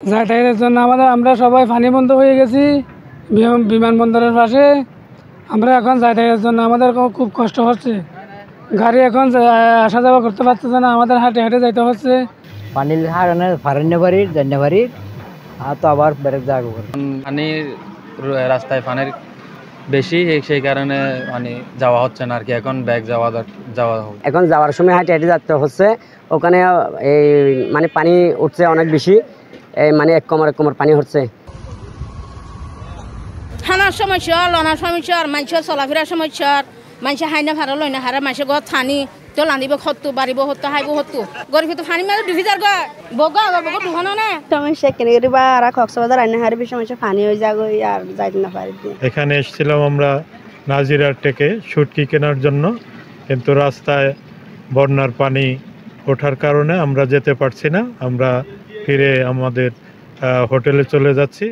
যাতায়াতের জন্য আমরা সবাই পানি বন্ধ হয়ে গেছি বিমানবন্দরের পাশে। আমরা এখন যাতায়াতের জন্য আমাদের খুব কষ্ট হচ্ছে। গাড়ি এখন আসা যাওয়া করতে পারতেছে না, আমাদের হাঁটে হাঁটে যাইতে হচ্ছে। পানির কারণে ফারান্নবাড়ির জান্নাবাড়ির আর তো আবার বেড়ে যাবো পানির রাস্তায় পানির বেশি, সেই কারণে মানে যাওয়া হচ্ছে না আর কি। এখন ব্যাগ যাওয়া হবে। এখন যাওয়ার সময় হাঁটে হাঁটে যেতে হচ্ছে। ওখানে এই মানে পানি উঠছে অনেক বেশি, মানে এক কোমর পানি হচ্ছে। খানার সমস্যা, লনার সমস্যা, মানুষের চলাফেরার সমস্যা, মানুষে হাইনা ভাড়া লয় না হারা, মানুষের ঘর থানি তো লানিব হতো, বাড়িব হতো, হাইব হতো, গরিব তো ফানি মাঝে ডুবি যার গা বগা বগা ডুবানো না সমস্যা কেন বা আর কক্সবাজার আইনা হারে বেশি সমস্যা পানি হয়ে যাগো আর যাইতে না পারি। এখানে এসেছিলাম আমরা নাজিরার থেকে শুটকি কেনার জন্য, কিন্তু রাস্তায় বন্যার পানি ওঠার কারণে আমরা যেতে পারছি না। আমরা ফিরে আমাদের হোটেলে চলে যাচ্ছি।